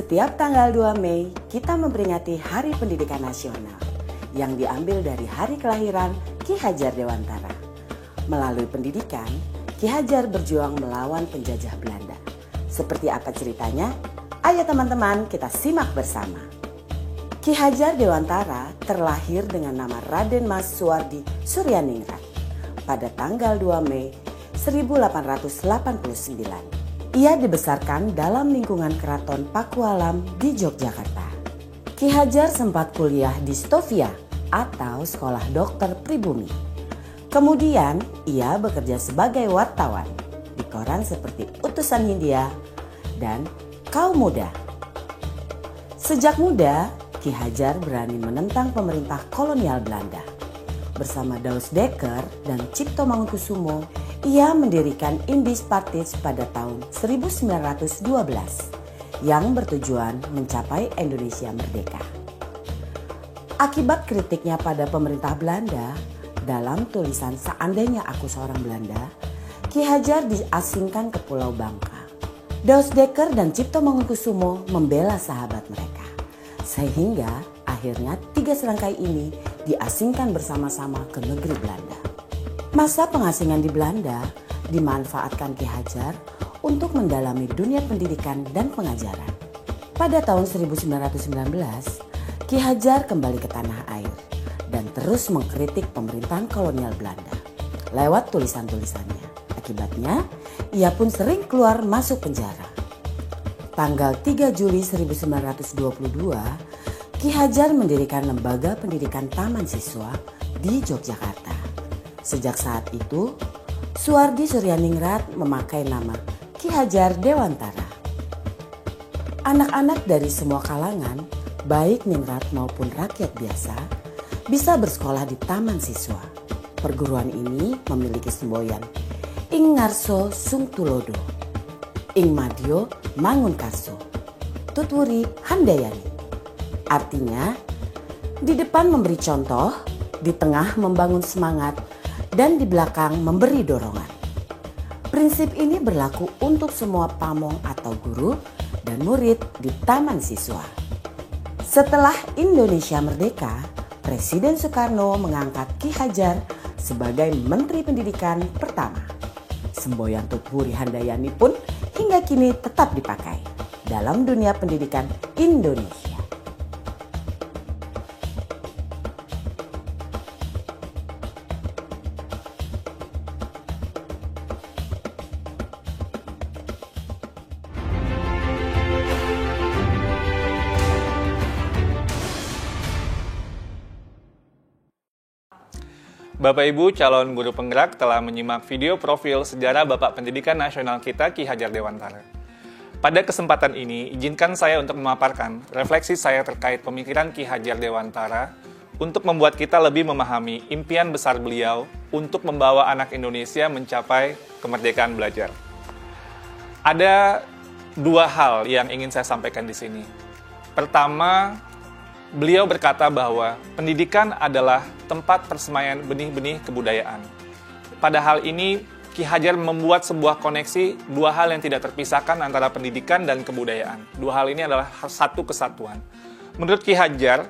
Setiap tanggal 2 Mei, kita memperingati Hari Pendidikan Nasional yang diambil dari hari kelahiran Ki Hajar Dewantara. Melalui pendidikan, Ki Hajar berjuang melawan penjajah Belanda. Seperti apa ceritanya? Ayo teman-teman, kita simak bersama. Ki Hajar Dewantara terlahir dengan nama Raden Mas Suwardi Suryaningrat pada tanggal 2 Mei 1889. Ia dibesarkan dalam lingkungan Keraton Pakualam di Yogyakarta. Ki Hajar sempat kuliah di Stovia atau Sekolah Dokter Pribumi. Kemudian ia bekerja sebagai wartawan di koran seperti Utusan Hindia dan Kaum Muda. Sejak muda, Ki Hajar berani menentang pemerintah kolonial Belanda. Bersama Daus Dekker dan Cipto Mangunkusumo, ia mendirikan Indies Partij pada tahun 1912 yang bertujuan mencapai Indonesia merdeka. Akibat kritiknya pada pemerintah Belanda, dalam tulisan Seandainya Aku Seorang Belanda, Ki Hajar diasingkan ke Pulau Bangka. Daus Dekker dan Cipto Mangunkusumo membela sahabat mereka, sehingga akhirnya 3 serangkai ini diasingkan bersama-sama ke negeri Belanda. Masa pengasingan di Belanda dimanfaatkan Ki Hajar untuk mendalami dunia pendidikan dan pengajaran. Pada tahun 1919, Ki Hajar kembali ke tanah air dan terus mengkritik pemerintahan kolonial Belanda lewat tulisan-tulisannya. Akibatnya, ia pun sering keluar masuk penjara. Tanggal 3 Juli 1922, Ki Hajar mendirikan lembaga pendidikan Taman Siswa di Yogyakarta. Sejak saat itu, Suwardi Suryaningrat memakai nama Ki Hajar Dewantara. Anak-anak dari semua kalangan, baik ningrat maupun rakyat biasa, bisa bersekolah di Taman Siswa. Perguruan ini memiliki semboyan Ing Ngarso Sung Tulodo, Ing Madyo Mangunkarso, Tutwuri Handayani. Artinya, di depan memberi contoh, di tengah membangun semangat, dan di belakang memberi dorongan. Prinsip ini berlaku untuk semua pamong atau guru dan murid di Taman Siswa. Setelah Indonesia merdeka, Presiden Soekarno mengangkat Ki Hajar sebagai Menteri Pendidikan pertama. Semboyan Tutwuri Handayani pun hingga kini tetap dipakai dalam dunia pendidikan Indonesia. Bapak Ibu calon guru penggerak telah menyimak video profil sejarah Bapak Pendidikan Nasional kita Ki Hajar Dewantara. Pada kesempatan ini, izinkan saya untuk memaparkan refleksi saya terkait pemikiran Ki Hajar Dewantara untuk membuat kita lebih memahami impian besar beliau untuk membawa anak Indonesia mencapai kemerdekaan belajar. Ada 2 hal yang ingin saya sampaikan di sini. Pertama, beliau berkata bahwa pendidikan adalah tempat persemaian benih-benih kebudayaan. Pada hal ini, Ki Hajar membuat sebuah koneksi 2 hal yang tidak terpisahkan antara pendidikan dan kebudayaan. 2 hal ini adalah satu kesatuan. Menurut Ki Hajar,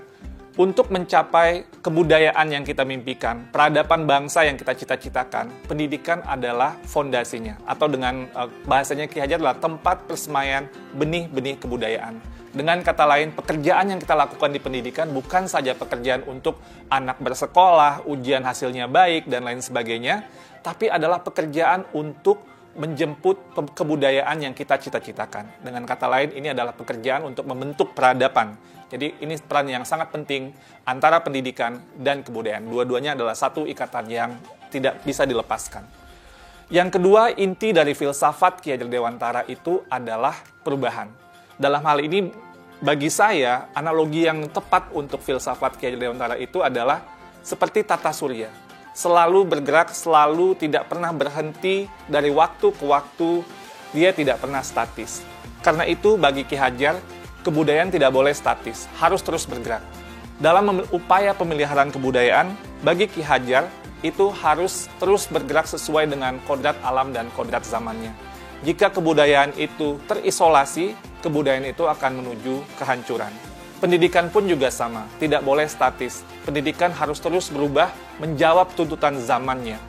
untuk mencapai kebudayaan yang kita mimpikan, peradaban bangsa yang kita cita-citakan, pendidikan adalah fondasinya. Atau dengan bahasanya Ki Hajar adalah tempat persemaian benih-benih kebudayaan. Dengan kata lain, pekerjaan yang kita lakukan di pendidikan bukan saja pekerjaan untuk anak bersekolah, ujian hasilnya baik, dan lain sebagainya, tapi adalah pekerjaan untuk menjemput kebudayaan yang kita cita-citakan. Dengan kata lain, ini adalah pekerjaan untuk membentuk peradaban. Jadi ini peran yang sangat penting antara pendidikan dan kebudayaan. Dua-duanya adalah satu ikatan yang tidak bisa dilepaskan. Yang kedua, inti dari filsafat Ki Hajar Dewantara itu adalah perubahan. Dalam hal ini, bagi saya, analogi yang tepat untuk filsafat Ki Hajar Dewantara itu adalah seperti tata surya. Selalu bergerak, selalu tidak pernah berhenti dari waktu ke waktu, dia tidak pernah statis. Karena itu, bagi Ki Hajar, kebudayaan tidak boleh statis, harus terus bergerak. Dalam upaya pemeliharaan kebudayaan, bagi Ki Hajar, itu harus terus bergerak sesuai dengan kodrat alam dan kodrat zamannya. Jika kebudayaan itu terisolasi, kebudayaan itu akan menuju kehancuran. Pendidikan pun juga sama, tidak boleh statis. Pendidikan harus terus berubah, menjawab tuntutan zamannya.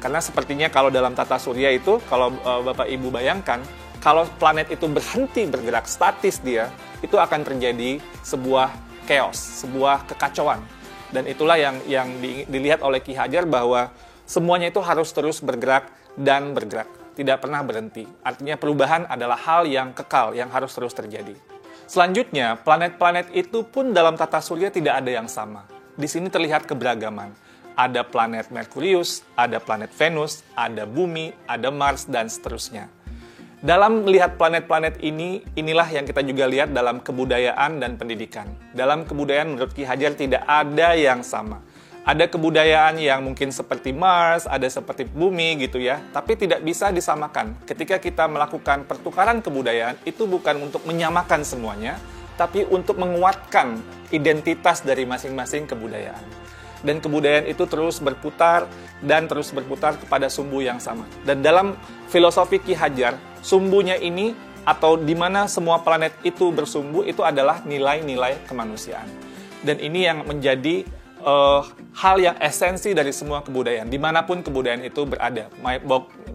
Karena sepertinya kalau dalam tata surya itu, kalau Bapak Ibu bayangkan, kalau planet itu berhenti bergerak statis dia, itu akan terjadi sebuah chaos, sebuah kekacauan. Dan itulah yang dilihat oleh Ki Hajar bahwa semuanya itu harus terus bergerak dan bergerak, tidak pernah berhenti. Artinya perubahan adalah hal yang kekal, yang harus terus terjadi. Selanjutnya, planet-planet itu pun dalam tata surya tidak ada yang sama. Di sini terlihat keberagaman. Ada planet Merkurius, ada planet Venus, ada Bumi, ada Mars, dan seterusnya. Dalam melihat planet-planet ini, inilah yang kita juga lihat dalam kebudayaan dan pendidikan. Dalam kebudayaan menurut Ki Hajar tidak ada yang sama. Ada kebudayaan yang mungkin seperti Mars, ada seperti Bumi gitu ya, tapi tidak bisa disamakan. Ketika kita melakukan pertukaran kebudayaan, itu bukan untuk menyamakan semuanya, tapi untuk menguatkan identitas dari masing-masing kebudayaan. Dan kebudayaan itu terus berputar dan terus berputar kepada sumbu yang sama. Dan dalam filosofi Ki Hajar, sumbunya ini atau di mana semua planet itu bersumbu itu adalah nilai-nilai kemanusiaan. Dan ini yang menjadi hal yang esensi dari semua kebudayaan, dimanapun kebudayaan itu berada.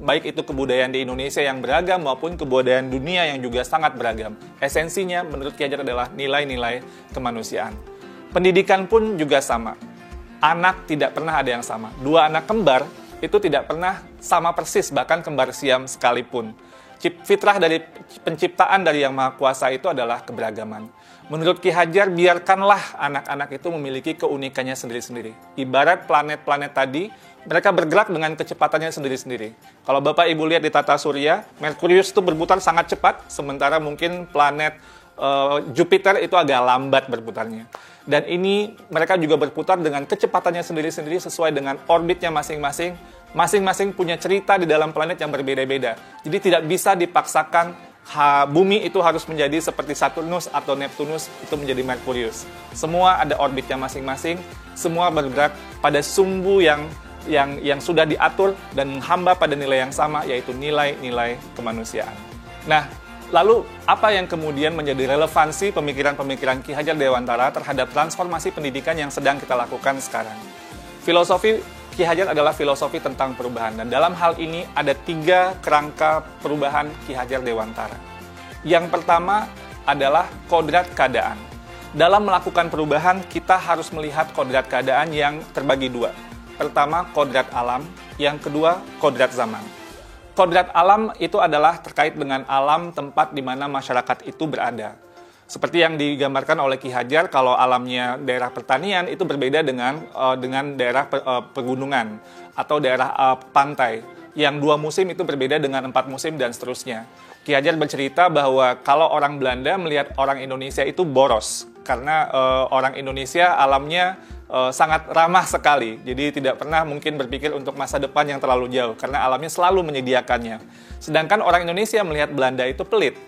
Baik itu kebudayaan di Indonesia yang beragam maupun kebudayaan dunia yang juga sangat beragam. Esensinya menurut Ki Hajar adalah nilai-nilai kemanusiaan. Pendidikan pun juga sama. Anak tidak pernah ada yang sama. Dua anak kembar itu tidak pernah sama persis, bahkan kembar siam sekalipun. Fitrah dari penciptaan dari Yang Maha Kuasa itu adalah keberagaman. Menurut Ki Hajar, biarkanlah anak-anak itu memiliki keunikannya sendiri-sendiri. Ibarat planet-planet tadi, mereka bergerak dengan kecepatannya sendiri-sendiri. Kalau Bapak Ibu lihat di tata surya, Merkurius itu berputar sangat cepat, sementara mungkin planet Jupiter itu agak lambat berputarnya. Dan ini mereka juga berputar dengan kecepatannya sendiri-sendiri sesuai dengan orbitnya masing-masing. Masing-masing punya cerita di dalam planet yang berbeda-beda. Jadi tidak bisa dipaksakan Bumi itu harus menjadi seperti Saturnus atau Neptunus itu menjadi Merkurius. Semua ada orbitnya masing-masing, semua bergerak pada sumbu yang sudah diatur dan menghamba pada nilai yang sama, yaitu nilai-nilai kemanusiaan. Nah, lalu apa yang kemudian menjadi relevansi pemikiran-pemikiran Ki Hajar Dewantara terhadap transformasi pendidikan yang sedang kita lakukan sekarang? Filosofi Ki Hajar adalah filosofi tentang perubahan, dan dalam hal ini ada 3 kerangka perubahan Ki Hajar Dewantara. Yang pertama adalah kodrat keadaan. Dalam melakukan perubahan, kita harus melihat kodrat keadaan yang terbagi 2. Pertama, kodrat alam, yang kedua, kodrat zaman. Kodrat alam itu adalah terkait dengan alam tempat di mana masyarakat itu berada. Seperti yang digambarkan oleh Ki Hajar, kalau alamnya daerah pertanian itu berbeda dengan daerah pegunungan atau daerah pantai. Yang 2 musim itu berbeda dengan 4 musim dan seterusnya. Ki Hajar bercerita bahwa kalau orang Belanda melihat orang Indonesia itu boros, karena orang Indonesia alamnya sangat ramah sekali. Jadi tidak pernah mungkin berpikir untuk masa depan yang terlalu jauh, karena alamnya selalu menyediakannya. Sedangkan orang Indonesia melihat Belanda itu pelit.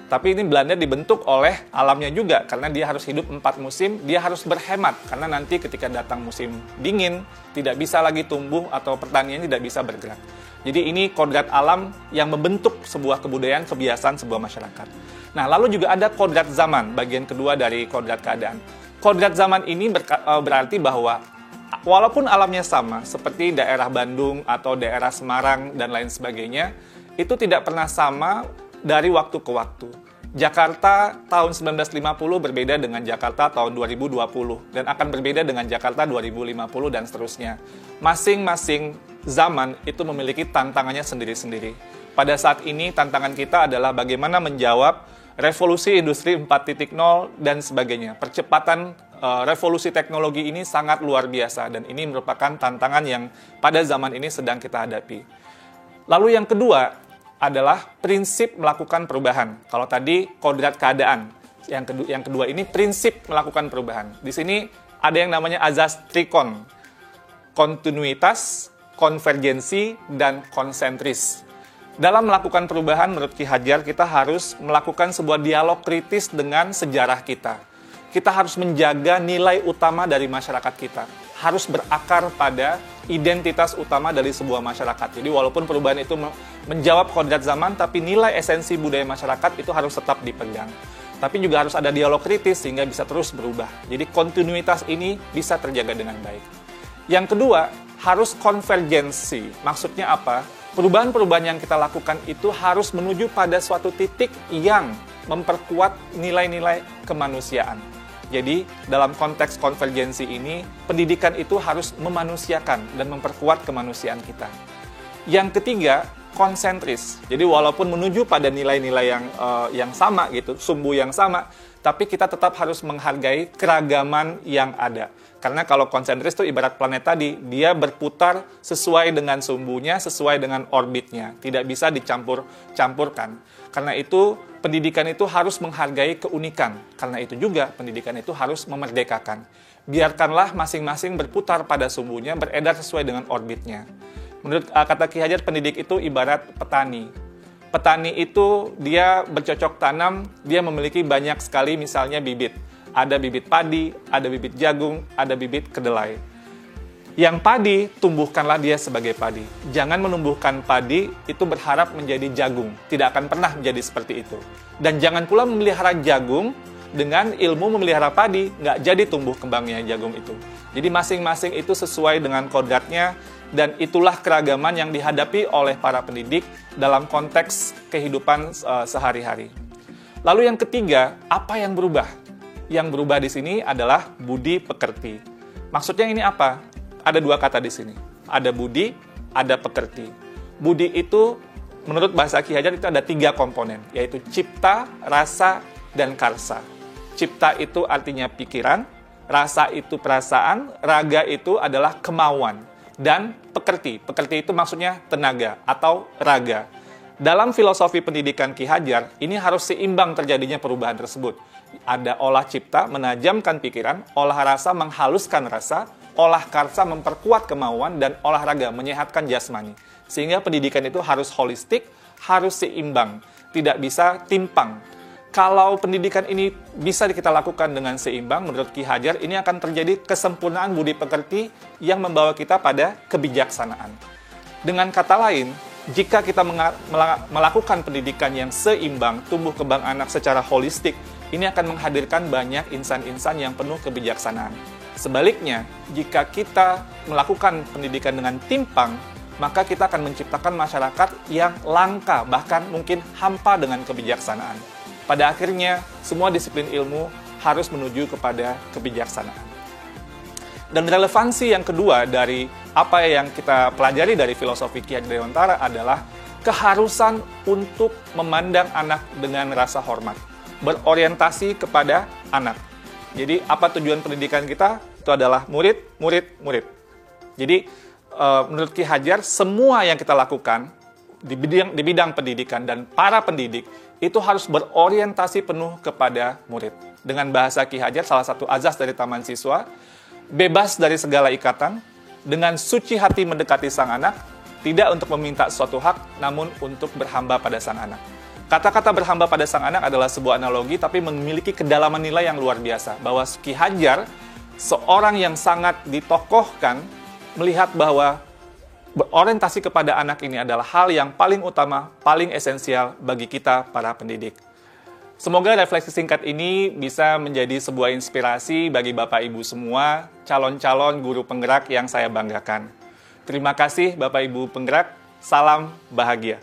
Tapi ini Belanda dibentuk oleh alamnya juga, karena dia harus hidup 4 musim, dia harus berhemat, karena nanti ketika datang musim dingin, tidak bisa lagi tumbuh atau pertanian tidak bisa bergerak. Jadi ini kodrat alam yang membentuk sebuah kebudayaan, kebiasaan sebuah masyarakat. Nah, lalu juga ada kodrat zaman, bagian kedua dari kodrat keadaan. Kodrat zaman ini berarti bahwa walaupun alamnya sama, seperti daerah Bandung atau daerah Semarang dan lain sebagainya, itu tidak pernah sama dari waktu ke waktu. Jakarta tahun 1950 berbeda dengan Jakarta tahun 2020 dan akan berbeda dengan Jakarta 2050 dan seterusnya. Masing-masing zaman itu memiliki tantangannya sendiri-sendiri. Pada saat ini tantangan kita adalah bagaimana menjawab revolusi industri 4.0 dan sebagainya. Percepatan revolusi teknologi ini sangat luar biasa dan ini merupakan tantangan yang pada zaman ini sedang kita hadapi. Lalu yang kedua adalah prinsip melakukan perubahan. Kalau tadi kodrat keadaan, yang kedua ini prinsip melakukan perubahan. Di sini ada yang namanya azas trikon, kontinuitas, konvergensi, dan konsentris. Dalam melakukan perubahan, menurut Ki Hajar, kita harus melakukan sebuah dialog kritis dengan sejarah kita. Kita harus menjaga nilai utama dari masyarakat kita. Harus berakar pada identitas utama dari sebuah masyarakat. Jadi walaupun perubahan itu menjawab kodrat zaman, tapi nilai esensi budaya masyarakat itu harus tetap dipegang. Tapi juga harus ada dialog kritis sehingga bisa terus berubah. Jadi kontinuitas ini bisa terjaga dengan baik. Yang kedua, harus konvergensi. Maksudnya apa? Perubahan-perubahan yang kita lakukan itu harus menuju pada suatu titik yang memperkuat nilai-nilai kemanusiaan. Jadi, dalam konteks konvergensi ini, pendidikan itu harus memanusiakan dan memperkuat kemanusiaan kita. Yang ketiga, konsentris. Jadi, walaupun menuju pada nilai-nilai yang sama gitu, sumbu yang sama, tapi kita tetap harus menghargai keragaman yang ada. Karena kalau konsentris itu ibarat planet tadi, dia berputar sesuai dengan sumbunya, sesuai dengan orbitnya. Tidak bisa dicampur-campurkan. Karena itu, pendidikan itu harus menghargai keunikan. Karena itu juga, pendidikan itu harus memerdekakan. Biarkanlah masing-masing berputar pada sumbunya, beredar sesuai dengan orbitnya. Menurut kata Ki Hajar, pendidik itu ibarat petani. Petani itu dia bercocok tanam, dia memiliki banyak sekali misalnya bibit. Ada bibit padi, ada bibit jagung, ada bibit kedelai. Yang padi, tumbuhkanlah dia sebagai padi. Jangan menumbuhkan padi, itu berharap menjadi jagung. Tidak akan pernah menjadi seperti itu. Dan jangan pula memelihara jagung dengan ilmu memelihara padi, nggak jadi tumbuh kembangnya jagung itu. Jadi masing-masing itu sesuai dengan kodratnya, dan itulah keragaman yang dihadapi oleh para pendidik dalam konteks kehidupan sehari-hari. Lalu yang ketiga, apa yang berubah? Yang berubah di sini adalah budi pekerti. Maksudnya ini apa? Ada dua kata di sini. Ada budi, ada pekerti. Budi itu, menurut bahasa Ki Hajar, itu ada 3 komponen, yaitu cipta, rasa, dan karsa. Cipta itu artinya pikiran, rasa itu perasaan, raga itu adalah kemauan, dan pekerti. Pekerti itu maksudnya tenaga atau raga. Dalam filosofi pendidikan Ki Hajar, ini harus seimbang terjadinya perubahan tersebut. Ada olah cipta, menajamkan pikiran, olah rasa, menghaluskan rasa, olah karsa, memperkuat kemauan, dan olahraga, menyehatkan jasmani. Sehingga pendidikan itu harus holistik, harus seimbang, tidak bisa timpang. Kalau pendidikan ini bisa kita lakukan dengan seimbang, menurut Ki Hajar, ini akan terjadi kesempurnaan budi pekerti yang membawa kita pada kebijaksanaan. Dengan kata lain, jika kita melakukan pendidikan yang seimbang, tumbuh kembang anak secara holistik, ini akan menghadirkan banyak insan-insan yang penuh kebijaksanaan. Sebaliknya, jika kita melakukan pendidikan dengan timpang, maka kita akan menciptakan masyarakat yang langka, bahkan mungkin hampa dengan kebijaksanaan. Pada akhirnya, semua disiplin ilmu harus menuju kepada kebijaksanaan. Dan relevansi yang kedua dari apa yang kita pelajari dari filosofi Ki Hajar Dewantara adalah keharusan untuk memandang anak dengan rasa hormat, berorientasi kepada anak. Jadi, apa tujuan pendidikan kita? Itu adalah murid, murid, murid. Jadi, menurut Ki Hajar, semua yang kita lakukan di bidang pendidikan dan para pendidik itu harus berorientasi penuh kepada murid. Dengan bahasa Ki Hajar, salah satu azas dari Taman Siswa, bebas dari segala ikatan, dengan suci hati mendekati sang anak, tidak untuk meminta suatu hak, namun untuk berhamba pada sang anak. Kata-kata berhamba pada sang anak adalah sebuah analogi, tapi memiliki kedalaman nilai yang luar biasa. Bahwa Ki Hajar, seorang yang sangat ditokohkan, melihat bahwa berorientasi kepada anak ini adalah hal yang paling utama, paling esensial bagi kita para pendidik. Semoga refleksi singkat ini bisa menjadi sebuah inspirasi bagi Bapak Ibu semua, calon-calon guru penggerak yang saya banggakan. Terima kasih Bapak Ibu penggerak, salam bahagia.